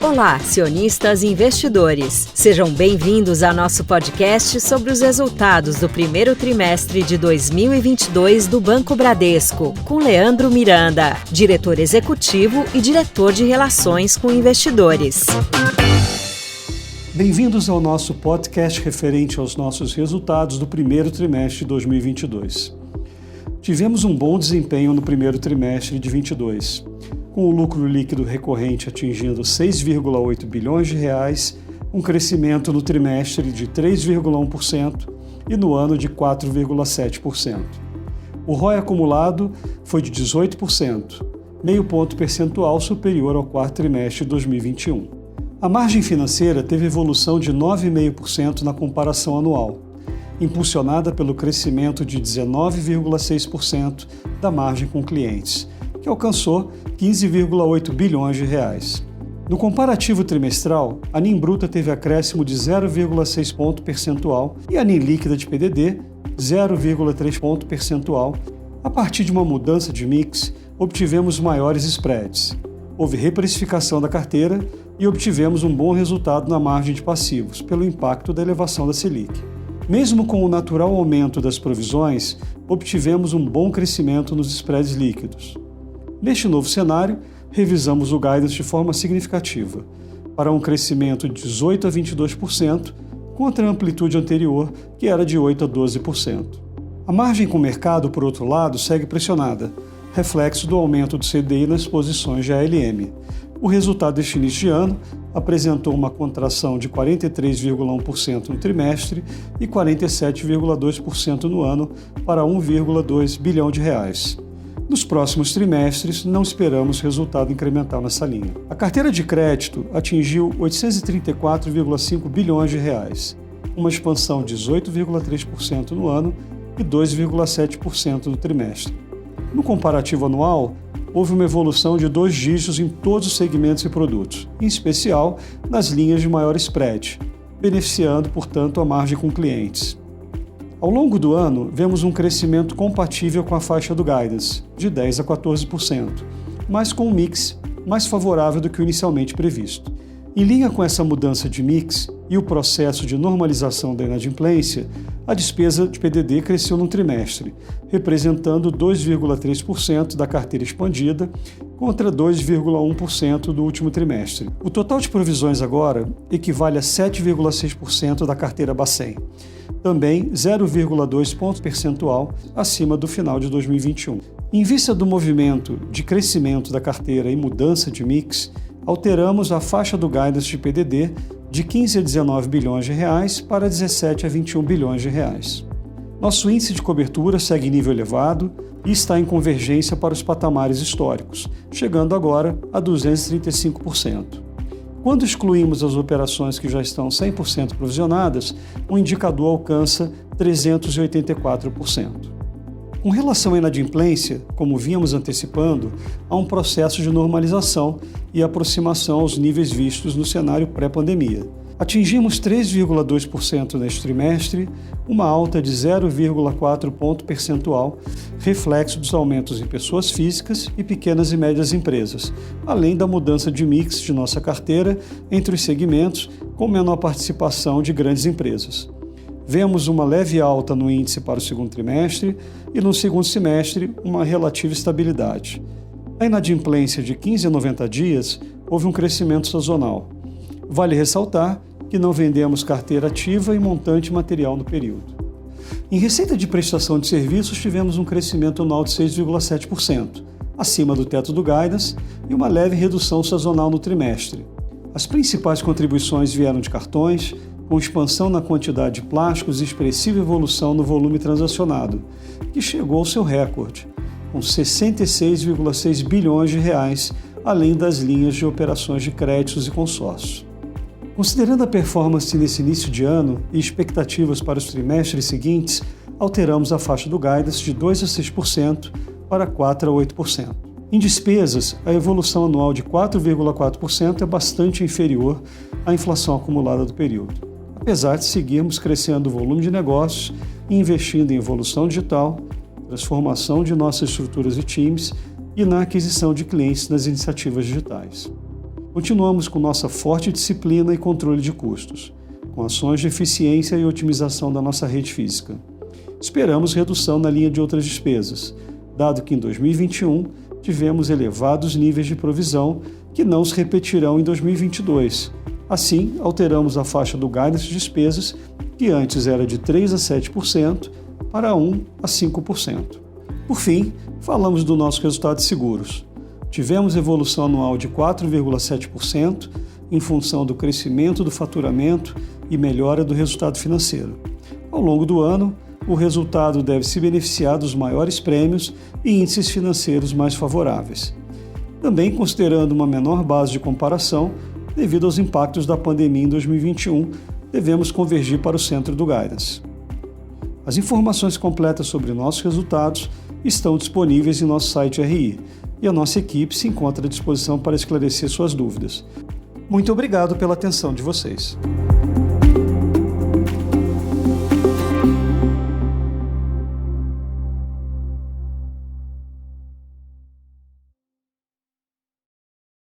Olá, acionistas e investidores. Sejam bem-vindos a nosso podcast sobre os resultados do primeiro trimestre de 2022 do Banco Bradesco, com Leandro Miranda, diretor executivo e diretor de Relações com Investidores. Bem-vindos ao nosso podcast referente aos nossos resultados do primeiro trimestre de 2022. Tivemos um bom desempenho no primeiro trimestre de 2022, com o lucro líquido recorrente atingindo 6,8 bilhões de reais, um crescimento no trimestre de 3,1% e no ano de 4,7%. O ROE acumulado foi de 18%, meio ponto percentual superior ao quarto trimestre de 2021. A margem financeira teve evolução de 9,5% na comparação anual, impulsionada pelo crescimento de 19,6% da margem com clientes, que alcançou 15,8 bilhões de reais. No comparativo trimestral, a NIM bruta teve acréscimo de 0,6 ponto percentual e a NIM líquida de PDD 0,3 ponto percentual. A partir de uma mudança de mix, obtivemos maiores spreads. Houve reprecificação da carteira e obtivemos um bom resultado na margem de passivos, pelo impacto da elevação da Selic. Mesmo com o natural aumento das provisões, obtivemos um bom crescimento nos spreads líquidos. Neste novo cenário, revisamos o guidance de forma significativa, para um crescimento de 18% a 22%, contra a amplitude anterior, que era de 8% a 12%. A margem com o mercado, por outro lado, segue pressionada, reflexo do aumento do CDI nas posições de ALM. O resultado deste início de ano apresentou uma contração de 43,1% no trimestre e 47,2% no ano, para 1,2 bilhão de reais. Nos próximos trimestres, não esperamos resultado incremental nessa linha. A carteira de crédito atingiu 834,5 bilhões de reais, uma expansão de 18,3% no ano e 2,7% no trimestre. No comparativo anual, houve uma evolução de 2 dígitos em todos os segmentos e produtos, em especial nas linhas de maior spread, beneficiando, portanto, a margem com clientes. Ao longo do ano, vemos um crescimento compatível com a faixa do guidance, de 10% a 14%, mas com um mix mais favorável do que o inicialmente previsto. Em linha com essa mudança de mix e o processo de normalização da inadimplência, a despesa de PDD cresceu no trimestre, representando 2,3% da carteira expandida contra 2,1% do último trimestre. O total de provisões agora equivale a 7,6% da carteira Bacen, também 0,2 ponto percentual acima do final de 2021. Em vista do movimento de crescimento da carteira e mudança de mix, alteramos a faixa do guidance de PDD de 15 a 19 bilhões de reais para 17 a 21 bilhões de reais. Nosso índice de cobertura segue em nível elevado e está em convergência para os patamares históricos, chegando agora a 235%. Quando excluímos as operações que já estão 100% provisionadas, o indicador alcança 384%. Com relação à inadimplência, como vínhamos antecipando, há um processo de normalização e aproximação aos níveis vistos no cenário pré-pandemia. Atingimos 3,2% neste trimestre, uma alta de 0,4 ponto percentual, reflexo dos aumentos em pessoas físicas e pequenas e médias empresas, além da mudança de mix de nossa carteira entre os segmentos, com menor participação de grandes empresas. Vemos uma leve alta no índice para o segundo trimestre e no segundo semestre uma relativa estabilidade. A inadimplência de 15 a 90 dias houve um crescimento sazonal. Vale ressaltar que não vendemos carteira ativa e montante material no período. Em receita de prestação de serviços tivemos um crescimento anual de 6,7%, acima do teto do guidance, e uma leve redução sazonal no trimestre. As principais contribuições vieram de cartões, com expansão na quantidade de plásticos e expressiva evolução no volume transacionado, que chegou ao seu recorde, com 66,6 bilhões de reais, além das linhas de operações de créditos e consórcios. Considerando a performance nesse início de ano e expectativas para os trimestres seguintes, alteramos a faixa do guidance de 2% a 6% para 4% a 8%. Em despesas, a evolução anual de 4,4% é bastante inferior à inflação acumulada do período, apesar de seguirmos crescendo o volume de negócios e investindo em evolução digital, transformação de nossas estruturas e times, e na aquisição de clientes nas iniciativas digitais. Continuamos com nossa forte disciplina e controle de custos, com ações de eficiência e otimização da nossa rede física. Esperamos redução na linha de outras despesas, dado que em 2021 tivemos elevados níveis de provisão que não se repetirão em 2022. Assim, alteramos a faixa do guidance de despesas, que antes era de 3% a 7%, para 1% a 5%. Por fim, falamos do nosso resultado de seguros. Tivemos evolução anual de 4,7% em função do crescimento do faturamento e melhora do resultado financeiro. Ao longo do ano, o resultado deve se beneficiar dos maiores prêmios e índices financeiros mais favoráveis. Também considerando uma menor base de comparação, devido aos impactos da pandemia em 2021, devemos convergir para o centro do guidance. As informações completas sobre nossos resultados estão disponíveis em nosso site RI e a nossa equipe se encontra à disposição para esclarecer suas dúvidas. Muito obrigado pela atenção de vocês.